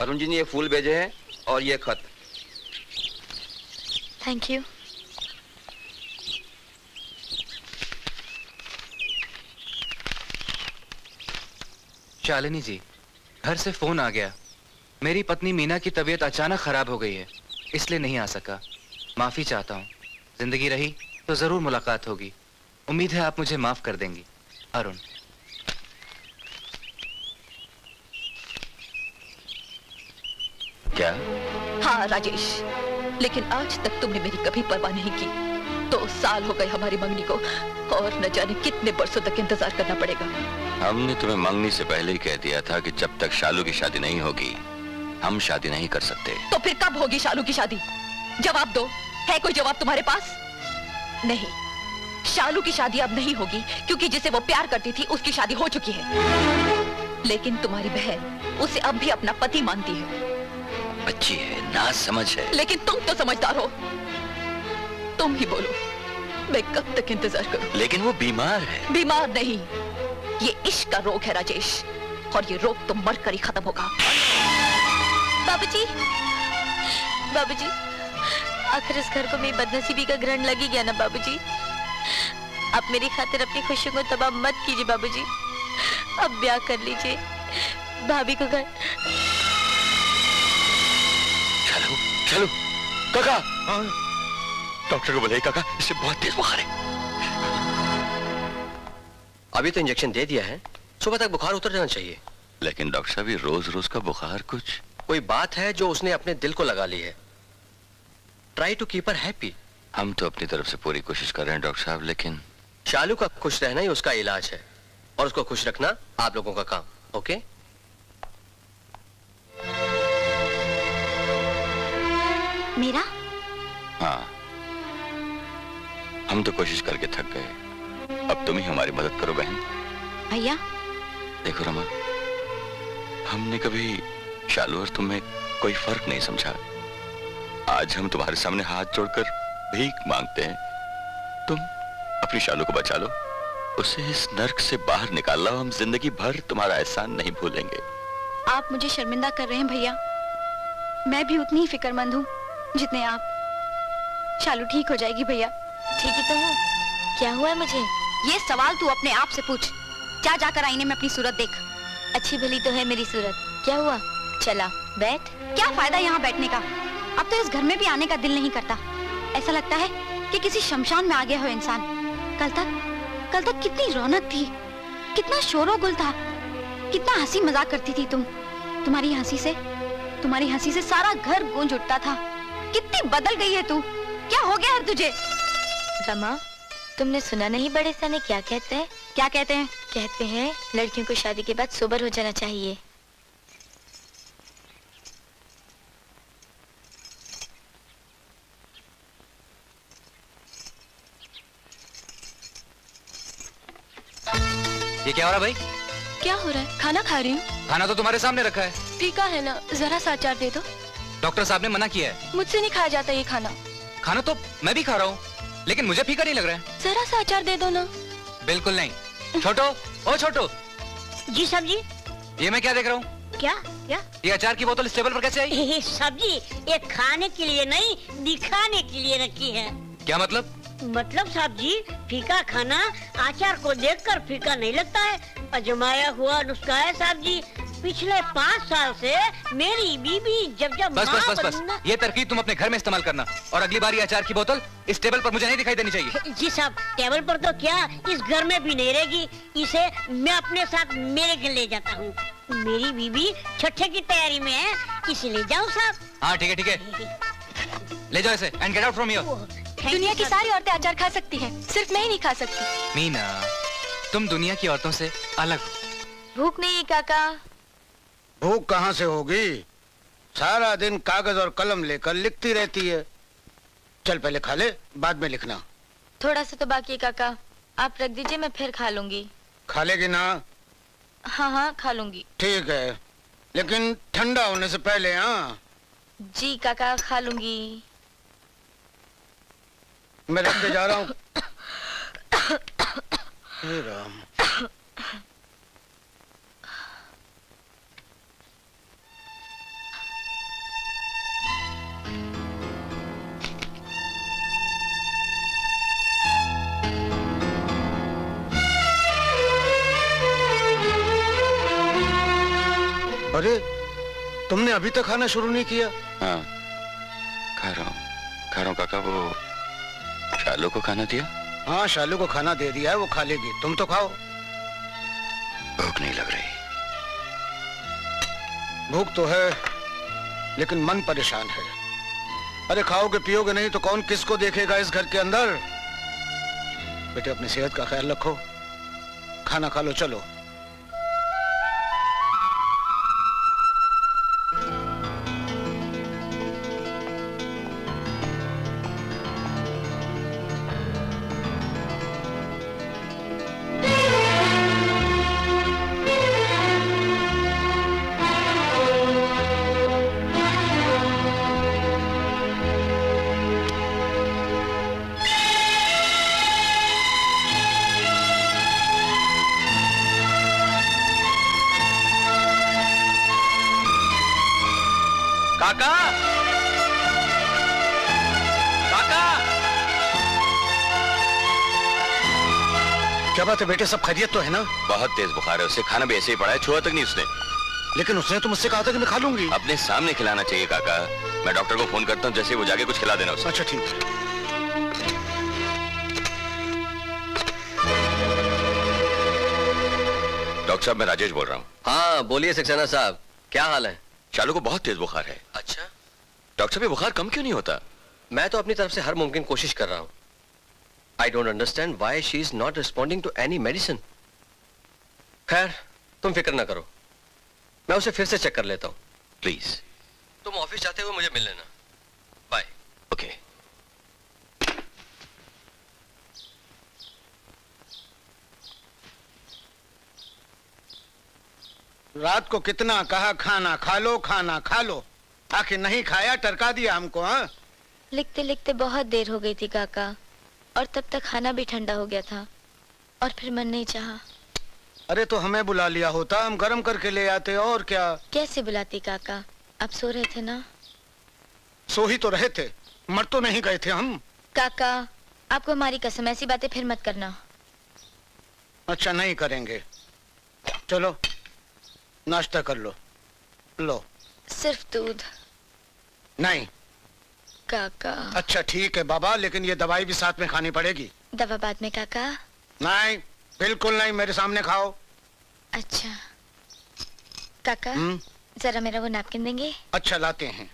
अरुण जी ने ये फूल भेजे हैं और ये खत। Thank you. शालिनी जी, घर से फोन आ गया। मेरी पत्नी मीना की तबीयत अचानक खराब हो गई है, इसलिए नहीं आ सका। माफी चाहता हूँ। जिंदगी रही तो जरूर मुलाकात होगी। उम्मीद है आप मुझे माफ कर देंगी। अरुण। क्या? हाँ राजेश, लेकिन आज तक तुमने मेरी कभी परवाह नहीं की। 2 साल हो गए हमारी मंगनी को और न जाने कितने बरसों तक इंतजार करना पड़ेगा। हमने तुम्हें मंगनी से पहले ही कह दिया था कि जब तक शालू की शादी नहीं होगी हम शादी नहीं कर सकते। तो फिर कब होगी शालू की शादी? जवाब दो। है कोई जवाब तुम्हारे पास? नहीं, शालू की शादी अब नहीं होगी क्योंकि जिसे वो प्यार करती थी उसकी शादी हो चुकी है। लेकिन तुम्हारी बहन उसे अब भी अपना पति मानती है। बच्ची है, ना समझ है। लेकिन तुम तो समझदार हो। तुम ही बोलो, मैं कब तक इंतजार करूं? लेकिन वो बीमार है। बीमार नहीं, ये इश्क का रोग है राजेश, और ये रोग तो मर कर ही खत्म होगा। बाबूजी, बाबूजी, आखिर इस घर को मेरी बदनसीबी का ग्रहण लग ही गया ना बाबूजी। आप मेरी खातिर अपनी खुशियों को तबाह मत कीजिए बाबूजी। अब ब्याह कर लीजिए, भाभी को घर। चलो चलो काका। डॉक्टर को बुलाइए काका, इसे बहुत तेज बुखार है। अभी तो इंजेक्शन दे दिया है, सुबह तक बुखार उतर जाना चाहिए। लेकिन डॉक्टर साहब, ये रोज रोज का बुखार कुछ कोई बात है जो उसने अपने दिल को लगा ली है। Try to keep her happy. हम तो अपनी तरफ से पूरी कोशिश कर रहे हैं डॉक्टर साहब, लेकिन शालू का खुश रहना ही उसका इलाज है और उसको खुश रखना आप लोगों का काम। ओके? मेरा? हाँ, हम तो कोशिश करके थक गए, अब तुम ही हमारी मदद करो बहन। भैया देखो रमा, हमने कभी शालू और तुम्हें कोई फर्क नहीं समझा। आज हम तुम्हारे सामने हाथ जोड़कर भीख मांगते हैं, तुम अपनी शालू को बचा लो, उसे इस नर्क से बाहर निकाल लो। हम जिंदगी भर तुम्हारा एहसान नहीं भूलेंगे। आप मुझे शर्मिंदा कर रहे हैं भैया। मैं भी उतनी ही फिक्रमंद हूँ जितने आप। शालू ठीक हो जाएगी भैया। ठीक ही तो हूँ, क्या हुआ है मुझे? ये सवाल तू अपने आप से पूछ। जा जाकर आईने में अपनी सूरत देख। अच्छी भली तो है मेरी सूरत, क्या हुआ? चला बैठ। क्या फायदा यहाँ बैठने का? अब तो इस घर में भी आने का दिल नहीं करता। ऐसा लगता है कि किसी शमशान में आ गया हो इंसान। कल तक कितनी रौनक थी, कितना शोरो गुल था, कितना हंसी मजाक करती थी तुम। तुम्हारी हंसी से सारा घर गूंज उठता था। कितनी बदल गई है तू। क्या हो गया है तुझे? रमा, तुमने सुना नहीं बड़े सने क्या कहते हैं? क्या कहते हैं? कहते हैं लड़कियों को शादी के बाद सोबर हो जाना चाहिए। ये क्या हो रहा भाई? क्या हो रहा है? खाना खा रही हूँ। खाना तो तुम्हारे सामने रखा है। फीका है ना, जरा सा अचार दे दो। डॉक्टर साहब ने मना किया है। मुझसे नहीं खाया जाता ये खाना। खाना तो मैं भी खा रहा हूँ, लेकिन मुझे फीका नहीं लग रहा है। जरा सा अचार दे दो ना। बिल्कुल नहीं। छोटो, ओ छोटो। जी साहब जी। ये मैं क्या देख रहा हूँ? क्या? ये अचार की बोतल इस टेबल पर कैसे आई? साहब जी, ये खाने के लिए नहीं, दिखाने के लिए रखी है। क्या मतलब? मतलब साहब जी, फीका खाना अचार को देखकर फीका नहीं लगता है, अजमाया हुआ नुस्खा है साहब जी। पिछले 5 साल से मेरी बीबी जब बस। ये तरकीब तुम अपने घर में इस्तेमाल करना, और अगली बार ये अचार की बोतल इस टेबल पर मुझे नहीं दिखाई देनी चाहिए। जी साहब, टेबल पर तो क्या, इस घर में भी नहीं रहेगी। इसे मैं अपने साथ मेरे घर ले जाता हूँ। मेरी बीबी छठे की तैयारी में है, इसे ले जाऊँ साहब? हाँ ठीक है, ले जाओ इसे and get out from here. दुनिया की सारी औरतें अचार खा सकती हैं, सिर्फ मैं ही नहीं खा सकती। मीना, तुम दुनिया की औरतों से अलग हो। भूख नहीं है काका? भूख कहाँ से होगी? सारा दिन कागज और कलम लेकर लिखती रहती है। चल पहले खा ले, बाद में लिखना। थोड़ा सा तो बाकी है काका, आप रख दीजिए, मैं फिर खा लूंगी। खा लेगी ना? हाँ खा लूंगी। ठीक है, लेकिन ठंडा होने से पहले। हाँ जी काका, खा लूंगी। मैं रखते जा रहा हूँ। हे राम। अरे तुमने अभी तक खाना शुरू नहीं किया? हाँ खा रहा हूँ काका। वो शालू को खाना दिया? हाँ शालू को खाना दे दिया है, वो खा लेगी। तुम तो खाओ। भूख नहीं लग रही। भूख तो है लेकिन मन परेशान है। अरे खाओगे पियोगे नहीं तो कौन किसको देखेगा इस घर के अंदर? बेटे अपनी सेहत का ख्याल रखो, खाना खा लो। चलो काका, काका। क्या बात है बेटे, सब खैरियत तो है ना? बहुत तेज बुखार है उसे, खाना भी ऐसे ही पड़ा है, छुआ तक नहीं उसने। लेकिन उसने तो मुझसे कहा था कि मैं खा लूंगी। अपने सामने खिलाना चाहिए काका। मैं डॉक्टर को फोन करता हूँ, जैसे वो जाके कुछ खिला देना उसे। अच्छा ठीक है। डॉक्टर साहब मैं राजेश बोल रहा हूँ। हाँ बोलिए सक्सेना साहब, क्या हाल है? शालू को बहुत तेज बुखार है। अच्छा डॉक्टर साहब ये बुखार कम क्यों नहीं होता? मैं तो अपनी तरफ से हर मुमकिन कोशिश कर रहा हूँ। I don't understand why she is not responding to any medicine. खैर तुम फिक्र ना करो, मैं उसे फिर से चेक कर लेता हूँ। प्लीज। तुम ऑफिस जाते हुए मुझे मिल लेना। बाय। ओके। रात को कितना कहा खाना खा लो, खाना खा लो, आखिर नहीं खाया, टरका दिया हमको। हाँ लिखते लिखते बहुत देर हो गई थी काका, और तब तक खाना भी ठंडा हो गया था और फिर मन नहीं चाहा। अरे तो हमें बुला लिया होता, हम गरम करके ले आते। और क्या? कैसे बुलाती काका, आप सो रहे थे ना? सो ही तो रहे थे, मर तो नहीं गए थे हम। काका आपको हमारी कसम, ऐसी बातें फिर मत करना। अच्छा नहीं करेंगे, चलो नाश्ता कर लो। लो। सिर्फ दूध? नहीं काका। अच्छा ठीक है बाबा, लेकिन ये दवाई भी साथ में खानी पड़ेगी। दवा बाद में काका? नहीं बिल्कुल नहीं, मेरे सामने खाओ। अच्छा काका जरा मेरा वो नैपकिन देंगे? अच्छा लाते हैं।